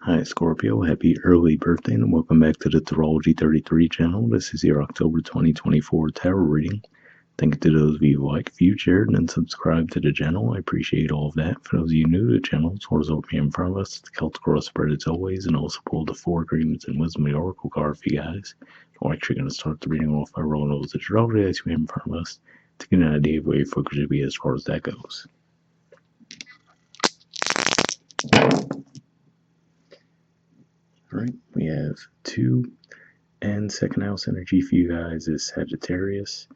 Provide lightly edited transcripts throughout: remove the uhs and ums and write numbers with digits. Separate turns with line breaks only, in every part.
Hi Scorpio, happy early birthday and welcome back to the Astrology 33 channel. This is your October 2024 tarot reading. Thank you to those of you who like, viewed, shared, and subscribed to the channel. I appreciate all of that. For those of you new to the channel, towards what we in front of us, the Celtic Cross spread as always, and also pull the 4 agreements and wisdom of the Oracle card for you guys. We're actually going to start the reading off by rolling those astrology as we have in front of us to get an idea of where your focus should be as far as that goes. Alright, we have 2 and second house energy for you guys is Sagittarius.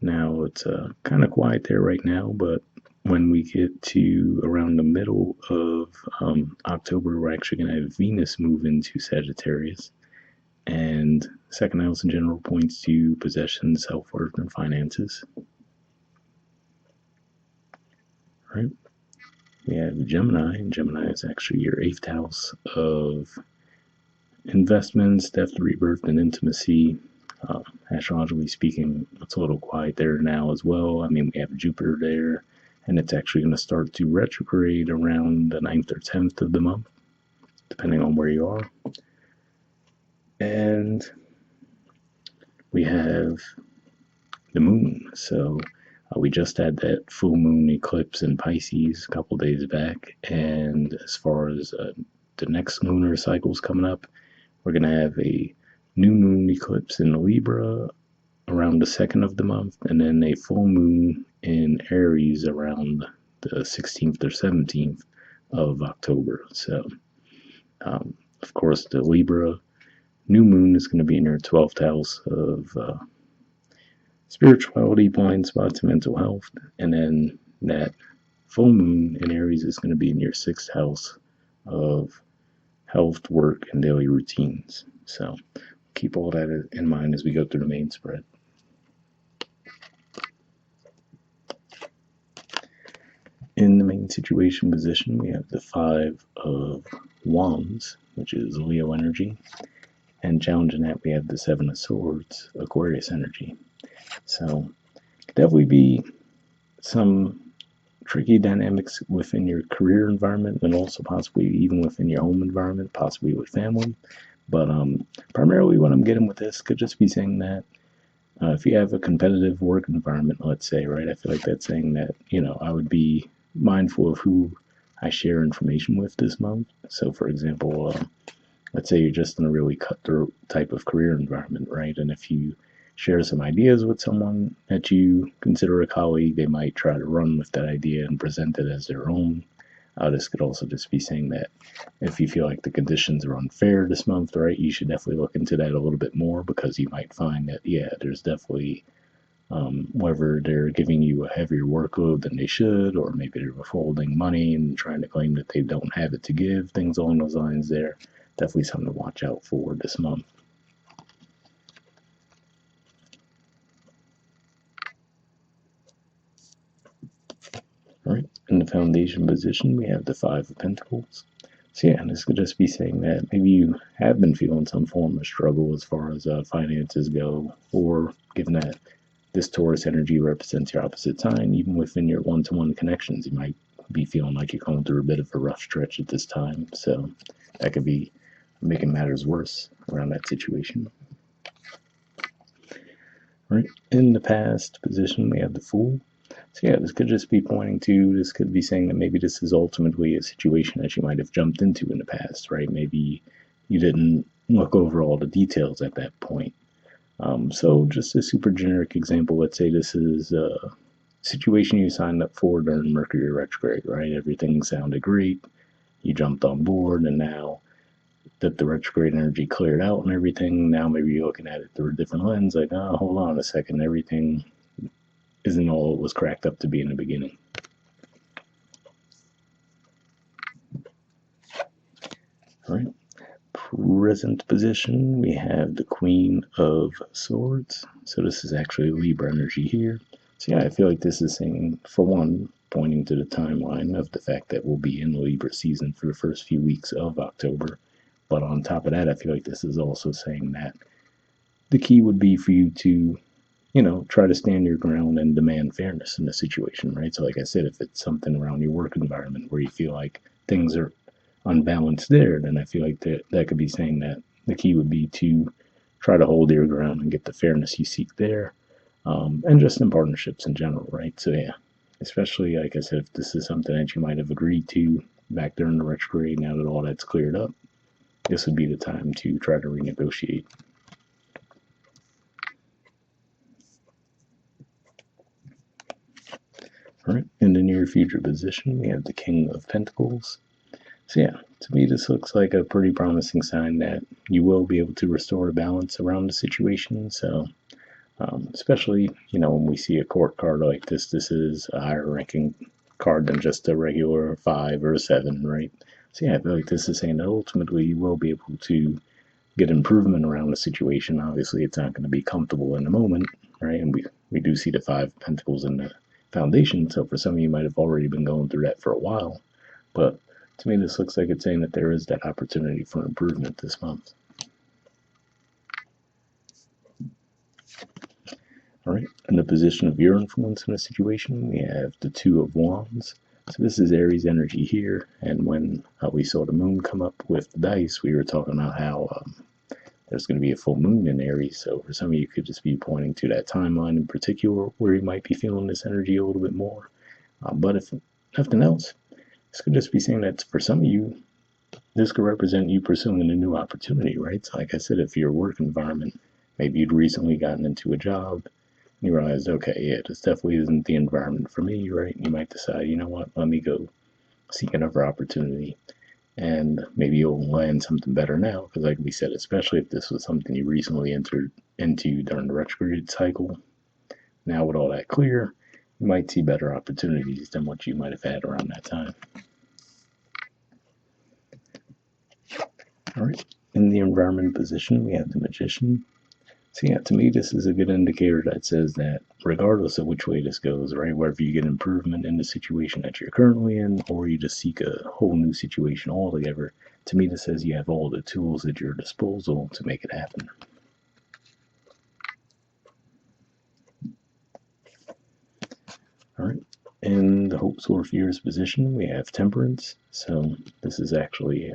Now it's kind of quiet there right now, but when we get to around the middle of October, we're actually going to have Venus move into Sagittarius. And second house in general points to possession, self-worth, and finances. Right? We have Gemini, and Gemini is actually your 8th house of investments, death, rebirth, and intimacy. Astrologically speaking, it's a little quiet there now as well. I mean, we have Jupiter there, and it's actually going to start to retrograde around the 9th or 10th of the month, depending on where you are. And we have the moon. So we just had that full moon eclipse in Pisces a couple days back, and as far as the next lunar cycles coming up, we're going to have a new moon eclipse in Libra around the 2nd of the month, and then a full moon in Aries around the 16th or 17th of October. So, of course, the Libra new moon is going to be in your 12th house of spirituality, blind spots, mental health, and then that full moon in Aries is going to be in your 6th house of health, work, and daily routines. So keep all that in mind as we go through the main spread. In the main situation position, we have the 5 of Wands, which is Leo energy, and challenging that we have the 7 of Swords, Aquarius energy. So definitely be some tricky dynamics within your career environment, and also possibly even within your home environment, possibly with family. But primarily what I'm getting with this could just be saying that if you have a competitive work environment, let's say, right, I feel like that's saying that, I would be mindful of who I share information with this month. So for example, let's say you're just in a really cutthroat type of career environment, right? And if you share some ideas with someone that you consider a colleague, they might try to run with that idea and present it as their own. This could also just be saying that if you feel like the conditions are unfair this month, right, you should definitely look into that a little bit more, because you might find that, there's definitely, whether they're giving you a heavier workload than they should, or maybe they're withholding money and trying to claim that they don't have it to give, things along those lines there. Definitely something to watch out for this month. All right, in the foundation position, we have the 5 of Pentacles. So yeah, this could just be saying that maybe you have been feeling some form of struggle as far as finances go, or given that this Taurus energy represents your opposite sign, even within your one-to-one connections, you might be feeling like you're going through a bit of a rough stretch at this time. So that could be making matters worse around that situation. Right, in the past position, we have the Fool. So yeah, this could just be pointing to, this could be saying that maybe this is ultimately a situation that you might have jumped into in the past, right? Maybe you didn't look over all the details at that point. So just a super generic example, let's say this is a situation you signed up for during Mercury retrograde, right? Everything sounded great, you jumped on board, and now that the retrograde energy cleared out and everything, now maybe you're looking at it through a different lens, like, oh, hold on a second, everything isn't all it was cracked up to be in the beginning. All right, present position, we have the Queen of Swords. So this is actually Libra energy here. So yeah, I feel like this is saying, for one, pointing to the timeline of the fact that we'll be in the Libra season for the first few weeks of October. But on top of that, I feel like this is also saying that the key would be for you to, try to stand your ground and demand fairness in the situation, right? So like I said, if it's something around your work environment where you feel like things are unbalanced there, then I feel like that could be saying that the key would be to try to hold your ground and get the fairness you seek there, and just in partnerships in general, right? So yeah, especially like I said, if this is something that you might have agreed to back during the retrograde, now that all that's cleared up, this would be the time to try to renegotiate. All right, in the near future position, we have the King of Pentacles. So yeah, to me, this looks like a pretty promising sign that you will be able to restore balance around the situation. So, especially, when we see a court card like this is a higher ranking card than just a regular 5 or a 7, right? So yeah, I feel like this is saying that ultimately you will be able to get improvement around the situation. Obviously, it's not going to be comfortable in the moment, right? And we do see the 5 of Pentacles in the foundation. So for some of you might have already been going through that for a while. But to me, this looks like it's saying that there is that opportunity for improvement this month. All right, in the position of your influence in a situation, we have the Two of Wands. So this is Aries energy here, and when we saw the moon come up with the dice, we were talking about how there's going to be a full moon in Aries. So for some of you, could just be pointing to that timeline in particular where you might be feeling this energy a little bit more. But if nothing else, this could just be saying that for some of you, this could represent you pursuing a new opportunity, right? So like I said, if your work environment, maybe you'd recently gotten into a job, and you realized, okay, yeah, this definitely isn't the environment for me, right? You might decide, you know what, let me go seek another opportunity. And maybe you'll land something better now, because like we said, especially if this was something you recently entered into during the retrograde cycle, now with all that clear, you might see better opportunities than what you might have had around that time. All right, in the environment position, we have the Magician. So yeah, to me, this is a good indicator that says that regardless of which way this goes, right, whether you get improvement in the situation that you're currently in, or you just seek a whole new situation altogether, to me, this says you have all the tools at your disposal to make it happen. All right, in the hopes or fears position, we have Temperance. So this is actually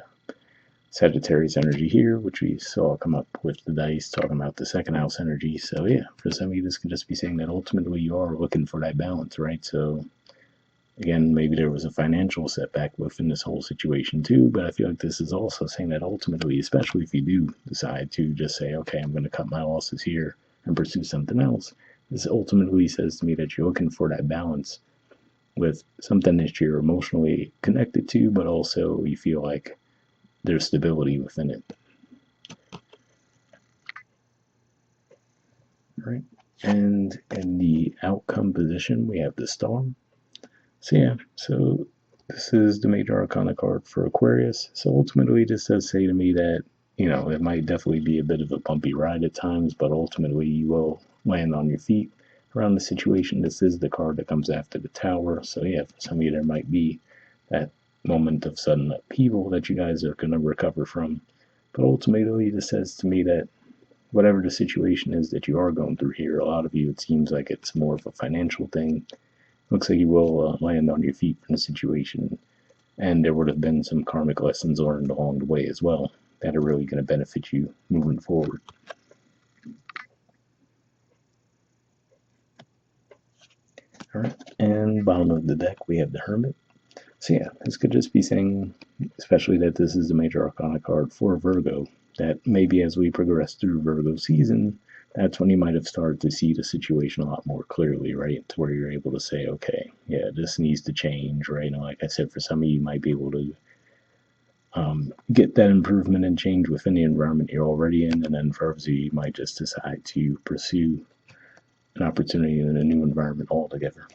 Sagittarius energy here, which we saw come up with the dice talking about the second house energy. So yeah, for some of you, this could just be saying that ultimately you are looking for that balance, right? So again, maybe there was a financial setback within this whole situation too, but I feel like this is also saying that ultimately, especially if you do decide to just say, okay, I'm going to cut my losses here and pursue something else, this ultimately says to me that you're looking for that balance with something that you're emotionally connected to, but also you feel like there's stability within it. Right. And in the outcome position, we have the Star. So yeah, so this is the major arcana card for Aquarius. So ultimately, this does say to me that, it might definitely be a bit of a bumpy ride at times, but ultimately you will land on your feet around the situation. This is the card that comes after the Tower. So yeah, for some of you, there might be that moment of sudden upheaval that you guys are going to recover from. But ultimately, this says to me that whatever the situation is that you are going through here, a lot of you, it seems like it's more of a financial thing. Looks like you will land on your feet from the situation, and there would have been some karmic lessons learned along the way as well that are really going to benefit you moving forward. All right, and bottom of the deck, we have the Hermit. So yeah, this could just be saying, especially that this is a major arcana card for Virgo, that maybe as we progress through Virgo season, that's when you might have started to see the situation a lot more clearly, right? To where you're able to say, okay, yeah, this needs to change, right? And like I said, for some of you, you might be able to get that improvement and change within the environment you're already in, and then for others, you might just decide to pursue an opportunity in a new environment altogether.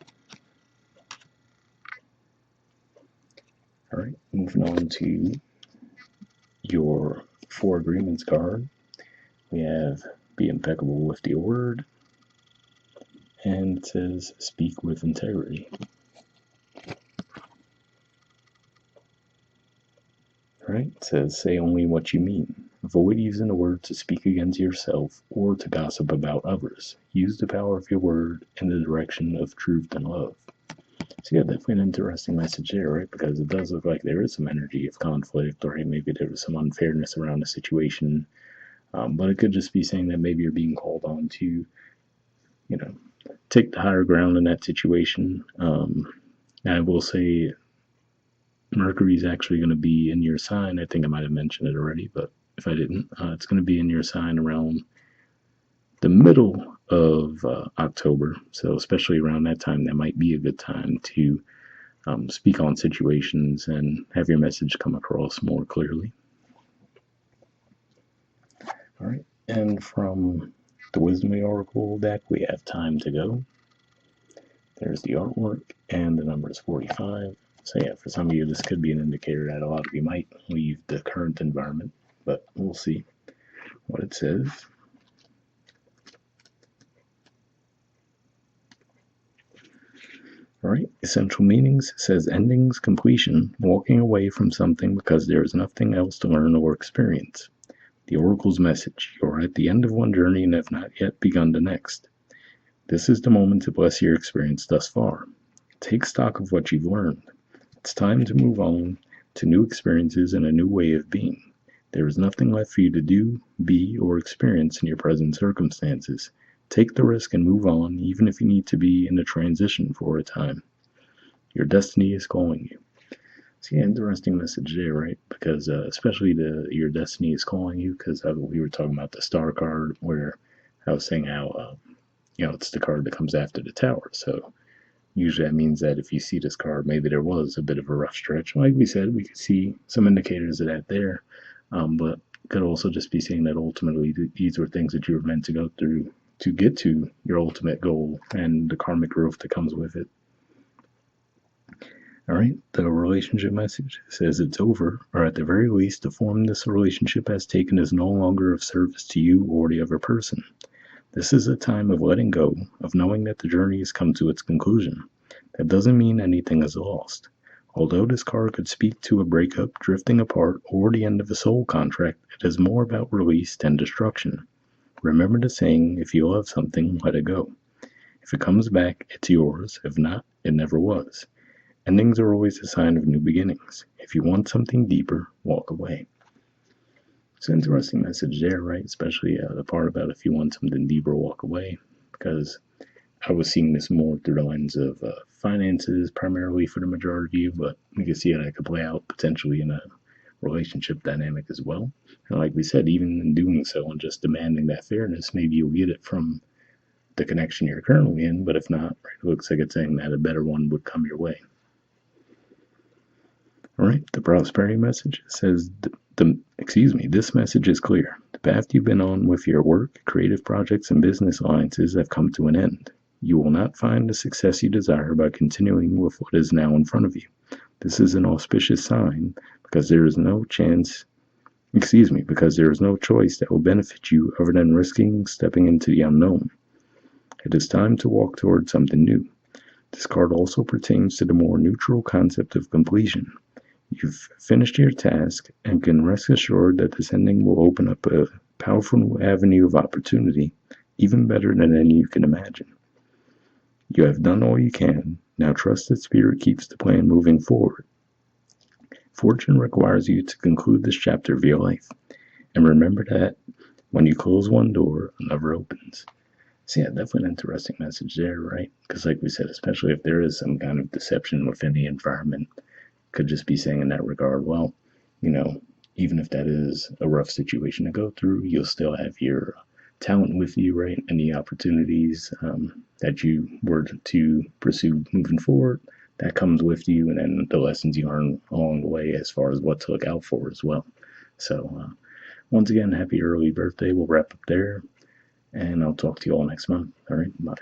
All right, moving on to your 4 agreements card. We have be impeccable with your word, and it says speak with integrity. All right, it says say only what you mean. Avoid using the word to speak against yourself or to gossip about others. Use the power of your word in the direction of truth and love. So yeah, definitely an interesting message there, right? Because it does look like there is some energy of conflict, or hey, maybe there was some unfairness around the situation. But it could just be saying that maybe you're being called on to, you know, take the higher ground in that situation. I will say Mercury's actually going to be in your sign. I think I might have mentioned it already, but if I didn't, it's going to be in your sign around the middle of October. So, especially around that time, that might be a good time to speak on situations and have your message come across more clearly. All right. And from the Wisdom of the Oracle deck, we have Time to Go. There's the artwork, and the number is 45. So, yeah, for some of you, this could be an indicator that a lot of you might leave the current environment, but we'll see what it says. All right, essential meanings says endings, completion, walking away from something because there is nothing else to learn or experience. The Oracle's message: you are at the end of one journey and have not yet begun the next. This is the moment to bless your experience thus far. Take stock of what you've learned. It's time to move on to new experiences and a new way of being. There is nothing left for you to do, be, or experience in your present circumstances. Take the risk and move on, even if you need to be in a transition for a time. Your destiny is calling you. See, interesting message there, right? Because especially your destiny is calling you. Because we were talking about the star card, where I was saying how it's the card that comes after the tower. So usually that means that if you see this card, maybe there was a bit of a rough stretch. Like we said, we could see some indicators of that there, but could also just be saying that ultimately these were things that you were meant to go through to get to your ultimate goal and the karmic growth that comes with it. All right, the relationship message says it's over, or at the very least, the form this relationship has taken is no longer of service to you or the other person. This is a time of letting go, of knowing that the journey has come to its conclusion. That doesn't mean anything is lost. Although this card could speak to a breakup, drifting apart, or the end of a soul contract, it is more about release than destruction. Remember the saying, if you love something, let it go. If it comes back, it's yours. If not, it never was. Endings are always a sign of new beginnings. If you want something deeper, walk away. It's an interesting message there, right? Especially the part about if you want something deeper, walk away. Because I was seeing this more through the lens of finances, primarily for the majority of you, but we can see how that could play out potentially in a relationship dynamic as well. And like we said, even in doing so and just demanding that fairness, maybe you'll get it from the connection you're currently in, but if not, right, it looks like it's saying that a better one would come your way. All right, the prosperity message says this message is clear. The path you've been on with your work, creative projects, and business alliances have come to an end. You will not find the success you desire by continuing with what is now in front of you. This is an auspicious sign because there is no choice that will benefit you other than risking stepping into the unknown. It is time to walk towards something new. This card also pertains to the more neutral concept of completion. You've finished your task and can rest assured that this ending will open up a powerful new avenue of opportunity, even better than any you can imagine. You have done all you can. Now trust that Spirit keeps the plan moving forward. Fortune requires you to conclude this chapter of your life. And remember that when you close one door, another opens. So yeah, definitely an interesting message there, right? Because like we said, especially if there is some kind of deception within the environment, could just be saying in that regard, well, even if that is a rough situation to go through, you'll still have your talent with you, right? And the opportunities that you were to pursue moving forward, that comes with you, and then the lessons you learn along the way as far as what to look out for as well. So, once again, happy early birthday. We'll wrap up there, and I'll talk to you all next month. All right, bye.